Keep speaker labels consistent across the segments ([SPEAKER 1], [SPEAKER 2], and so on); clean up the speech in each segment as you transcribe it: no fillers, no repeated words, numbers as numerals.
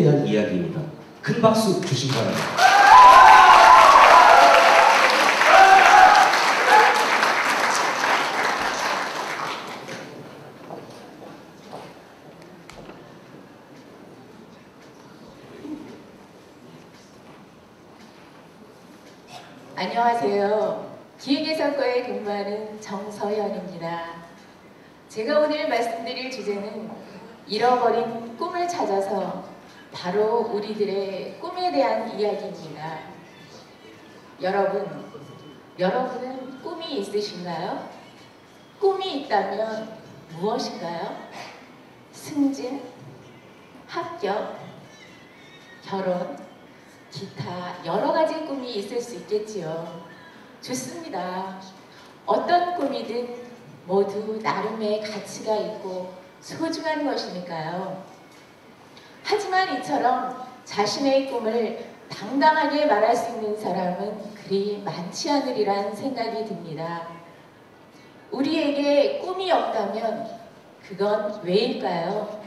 [SPEAKER 1] 대한 이야기입니다. 큰 박수 주시기 바랍니다.
[SPEAKER 2] 안녕하세요. 기획예산과에 근무하는 정서연입니다. 제가 오늘 말씀드릴 주제는 잃어버린 꿈을 찾아서 바로 우리들의 꿈에 대한 이야기입니다. 여러분은 꿈이 있으신가요? 꿈이 있다면 무엇인가요? 승진, 합격, 결혼, 기타 여러 가지 꿈이 있을 수 있겠지요. 좋습니다. 어떤 꿈이든 모두 나름의 가치가 있고 소중한 것이니까요. 하지만 이처럼 자신의 꿈을 당당하게 말할 수 있는 사람은 그리 많지 않으리란 생각이 듭니다. 우리에게 꿈이 없다면 그건 왜일까요?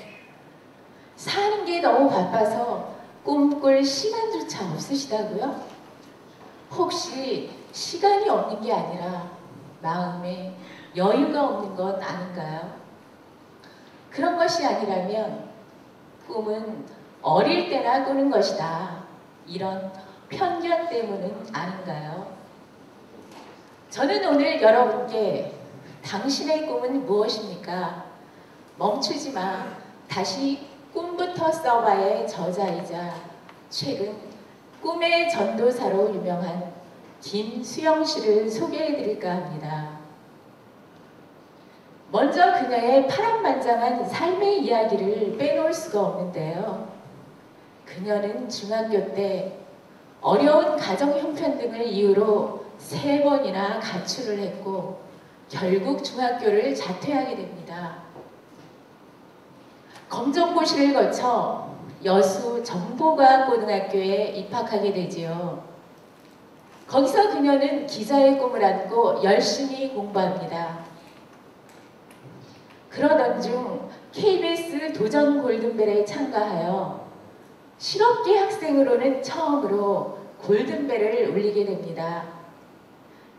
[SPEAKER 2] 사는 게 너무 바빠서 꿈꿀 시간조차 없으시다고요? 혹시 시간이 없는 게 아니라 마음에 여유가 없는 건 아닌가요? 그런 것이 아니라면 꿈은 어릴 때나 꾸는 것이다. 이런 편견 때문은 아닌가요? 저는 오늘 여러분께 당신의 꿈은 무엇입니까? 멈추지 마. 다시 꿈부터 써봐의 저자이자 최근 꿈의 전도사로 유명한 김수영 씨를 소개해드릴까 합니다. 먼저 그녀의 파란만장한 삶의 이야기를 빼놓을 수가 없는데요. 그녀는 중학교 때 어려운 가정 형편 등을 이유로 3번이나 가출을 했고 결국 중학교를 자퇴하게 됩니다. 검정고시를 거쳐 여수 정보과학고등학교에 입학하게 되지요. 거기서 그녀는 기자의 꿈을 안고 열심히 공부합니다. 그러던 중 KBS 도전 골든벨에 참가하여 실업계 학생으로는 처음으로 골든벨을 울리게 됩니다.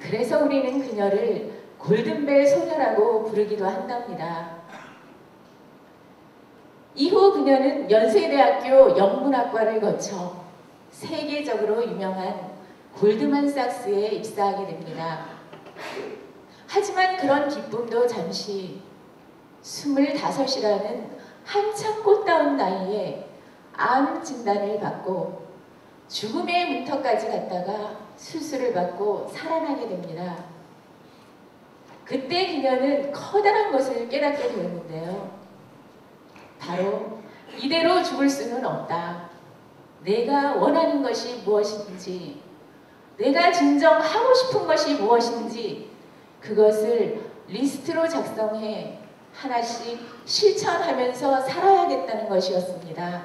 [SPEAKER 2] 그래서 우리는 그녀를 골든벨 소녀라고 부르기도 한답니다. 이후 그녀는 연세대학교 영문학과를 거쳐 세계적으로 유명한 골드만삭스에 입사하게 됩니다. 하지만 그런 기쁨도 잠시 25이라는 한참 꽃다운 나이에 암 진단을 받고 죽음의 문턱까지 갔다가 수술을 받고 살아나게 됩니다. 그때 그녀는 커다란 것을 깨닫게 되었는데요. 바로 이대로 죽을 수는 없다. 내가 원하는 것이 무엇인지, 내가 진정 하고 싶은 것이 무엇인지 그것을 리스트로 작성해 하나씩 실천하면서 살아야겠다는 것이었습니다.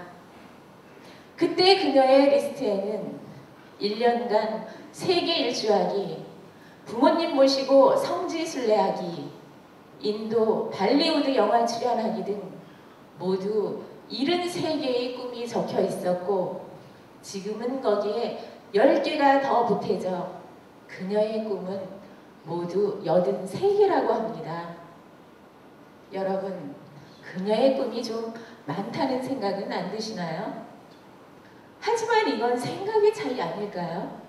[SPEAKER 2] 그때 그녀의 리스트에는 1년간 세계 일주하기, 부모님 모시고 성지순례하기, 인도, 발리우드 영화 출연하기 등 모두 73개의 꿈이 적혀 있었고 지금은 거기에 10개가 더 보태져 그녀의 꿈은 모두 83개라고 합니다. 여러분, 그녀의 꿈이 좀 많다는 생각은 안 드시나요? 하지만 이건 생각의 차이 아닐까요?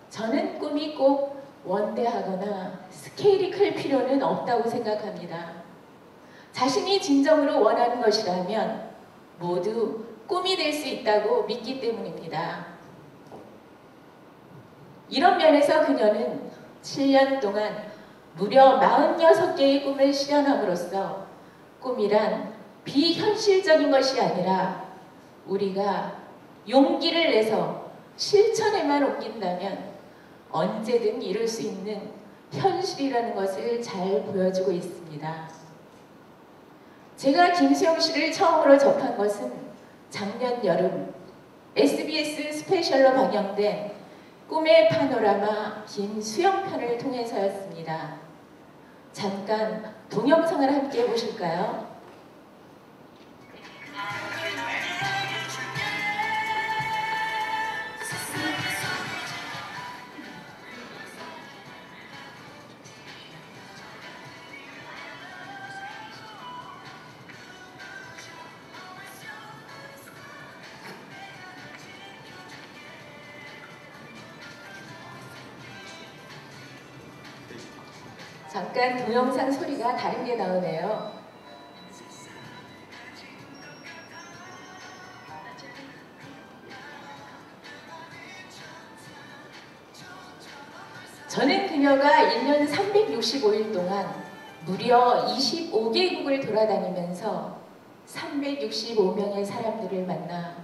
[SPEAKER 2] 저는 꿈이 꼭 원대하거나 스케일이 클 필요는 없다고 생각합니다. 자신이 진정으로 원하는 것이라면 모두 꿈이 될 수 있다고 믿기 때문입니다. 이런 면에서 그녀는 7년 동안 무려 46개의 꿈을 실현함으로써 꿈이란 비현실적인 것이 아니라 우리가 용기를 내서 실천에만 옮긴다면 언제든 이룰 수 있는 현실이라는 것을 잘 보여주고 있습니다. 제가 김수영 씨를 처음으로 접한 것은 작년 여름 SBS 스페셜로 방영된 꿈의 파노라마 김수영 편을 통해서였습니다. 잠깐 동영상을 함께 보실까요? 잠깐 동영상 소리가 다른 게 나오네요. 저는 그녀가 1년 365일 동안 무려 25개국을 돌아다니면서 365명의 사람들을 만나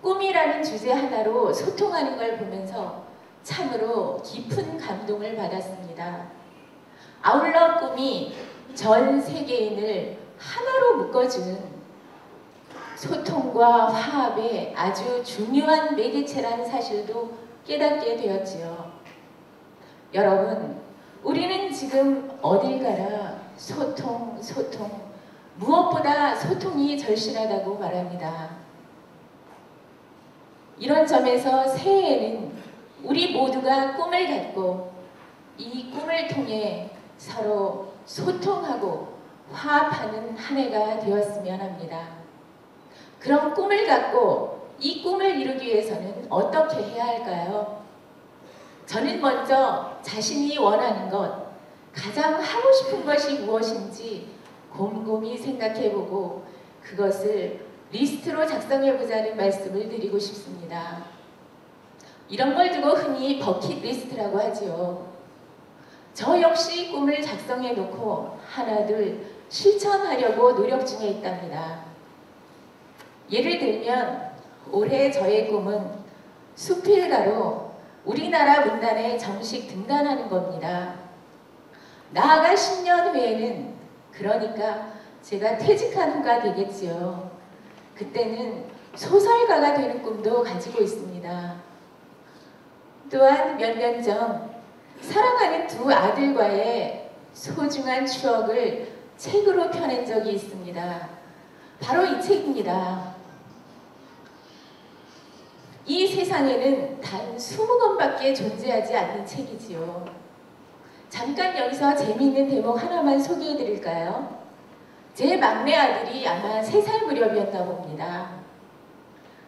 [SPEAKER 2] 꿈이라는 주제 하나로 소통하는 걸 보면서 참으로 깊은 감동을 받았습니다. 아울러 꿈이 전 세계인을 하나로 묶어주는 소통과 화합의 아주 중요한 매개체라는 사실도 깨닫게 되었지요. 여러분, 우리는 지금 어딜 가나 소통, 무엇보다 소통이 절실하다고 말합니다. 이런 점에서 새해에는 우리 모두가 꿈을 갖고 이 꿈을 통해 서로 소통하고 화합하는 한 해가 되었으면 합니다. 그런 꿈을 갖고 이 꿈을 이루기 위해서는 어떻게 해야 할까요? 저는 먼저 자신이 원하는 것, 가장 하고 싶은 것이 무엇인지 곰곰이 생각해보고 그것을 리스트로 작성해보자는 말씀을 드리고 싶습니다. 이런 걸 두고 흔히 버킷리스트라고 하지요. 저 역시 꿈을 작성해놓고 하나 둘 실천하려고 노력 중에 있답니다. 예를 들면 올해 저의 꿈은 수필가로 우리나라 문단에 정식 등단하는 겁니다. 나아가 10년 후에는, 그러니까 제가 퇴직한 후가 되겠지요. 그때는 소설가가 되는 꿈도 가지고 있습니다. 또한 몇 년 전 사랑하는 두 아들과의 소중한 추억을 책으로 펴낸 적이 있습니다. 바로 이 책입니다. 이 세상에는 단 20권밖에 존재하지 않는 책이지요. 잠깐 여기서 재미있는 대목 하나만 소개해 드릴까요? 제 막내 아들이 아마 3살 무렵이었나 봅니다.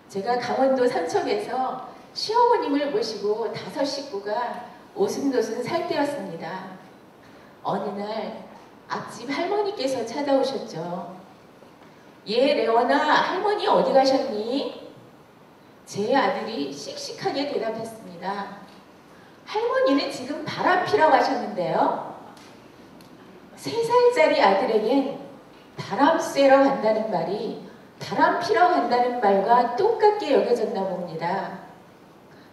[SPEAKER 2] 제가 강원도 삼척에서 시어머님을 모시고 5 식구가 오순도순 살 때였습니다. 어느 날 앞집 할머니께서 찾아오셨죠. 예, 레원아, 할머니 어디 가셨니? 제 아들이 씩씩하게 대답했습니다. 할머니는 지금 바람 피러 가셨는데요. 3살짜리 아들에겐 바람 쐬러 간다는 말이 바람 피러 간다는 말과 똑같게 여겨졌나 봅니다.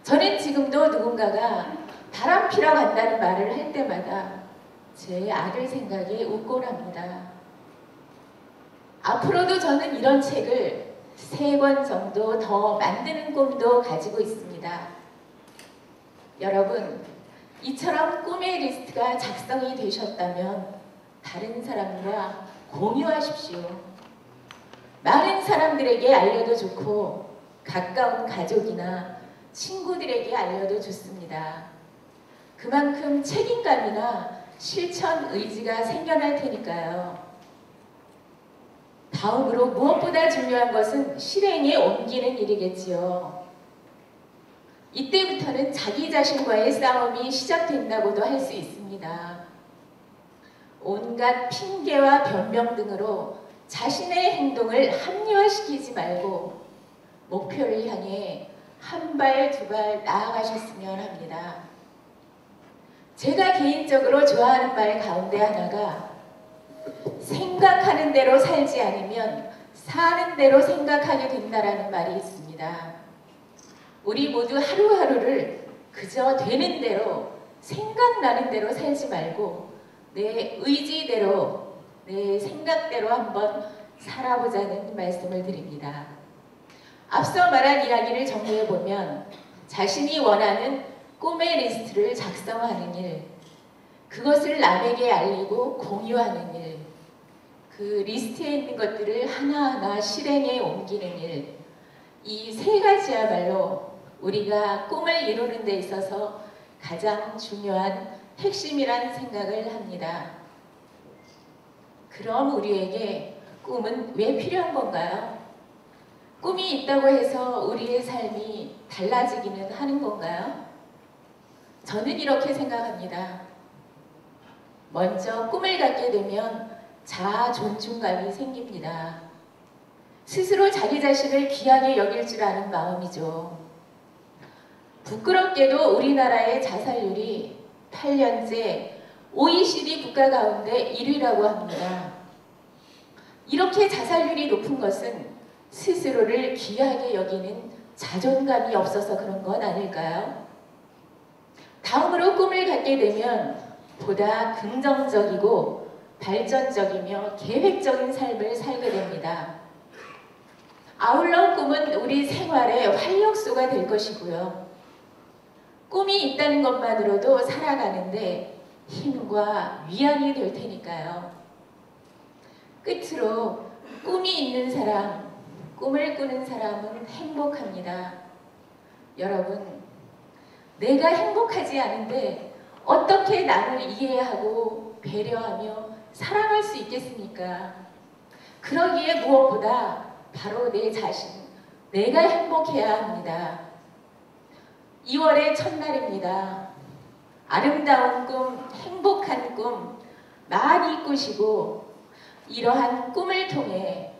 [SPEAKER 2] 저는 지금도 누군가가 바람 피러 간다는 말을 할 때마다 제 아들 생각에 웃곤 합니다. 앞으로도 저는 이런 책을 3권 정도 더 만드는 꿈도 가지고 있습니다. 여러분, 이처럼 꿈의 리스트가 작성이 되셨다면 다른 사람과 공유하십시오. 많은 사람들에게 알려도 좋고 가까운 가족이나 친구들에게 알려도 좋습니다. 그만큼 책임감이나 실천 의지가 생겨날 테니까요. 다음으로 무엇보다 중요한 것은 실행에 옮기는 일이겠지요. 이때부터는 자기 자신과의 싸움이 시작된다고도 할 수 있습니다. 온갖 핑계와 변명 등으로 자신의 행동을 합리화시키지 말고 목표를 향해 한 발, 2발 나아가셨으면 합니다. 제가 개인적으로 좋아하는 말 가운데 하나가 생각하는 대로 살지 않으면 사는 대로 생각하게 된다라는 말이 있습니다. 우리 모두 하루하루를 그저 되는 대로 생각나는 대로 살지 말고 내 의지대로 내 생각대로 한번 살아보자는 말씀을 드립니다. 앞서 말한 이야기를 정리해보면 자신이 원하는 꿈의 리스트를 작성하는 일, 그것을 남에게 알리고 공유하는 일, 그 리스트에 있는 것들을 하나하나 실행에 옮기는 일, 이 3가지야말로 우리가 꿈을 이루는 데 있어서 가장 중요한 핵심이란 생각을 합니다. 그럼 우리에게 꿈은 왜 필요한 건가요? 꿈이 있다고 해서 우리의 삶이 달라지기는 하는 건가요? 저는 이렇게 생각합니다. 먼저 꿈을 갖게 되면 자아 존중감이 생깁니다. 스스로 자기 자신을 귀하게 여길 줄 아는 마음이죠. 부끄럽게도 우리나라의 자살률이 8년째 OECD 국가 가운데 1위라고 합니다. 이렇게 자살률이 높은 것은 스스로를 귀하게 여기는 자존감이 없어서 그런 건 아닐까요? 다음으로 꿈을 갖게 되면 보다 긍정적이고 발전적이며 계획적인 삶을 살게 됩니다. 아울러 꿈은 우리 생활의 활력소가 될 것이고요. 꿈이 있다는 것만으로도 살아가는데 힘과 위안이 될 테니까요. 끝으로 꿈이 있는 사람, 꿈을 꾸는 사람은 행복합니다. 여러분, 내가 행복하지 않은데 어떻게 나를 이해하고 배려하며 사랑할 수 있겠습니까? 그러기에 무엇보다 바로 내 자신, 내가 행복해야 합니다. 2월의 첫날입니다. 아름다운 꿈, 행복한 꿈 많이 꾸시고 이러한 꿈을 통해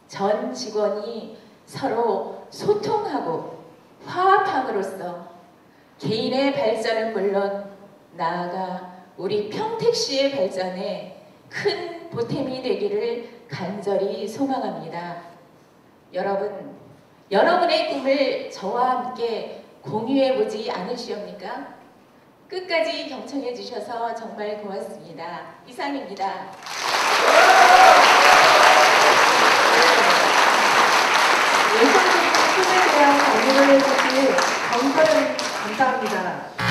[SPEAKER 2] 전 직원이 서로 소통하고 화합함으로써 개인의 발전은 물론 나아가 우리 평택시의 발전에 큰 보탬이 되기를 간절히 소망합니다. 여러분, 여러분의 꿈을 저와 함께 공유해보지 않으시옵니까? 끝까지 경청해 주셔서 정말 고맙습니다. 이상입니다.
[SPEAKER 3] 예술적인 꿈에 대한 강의를 해주신 정서연 감사합니다.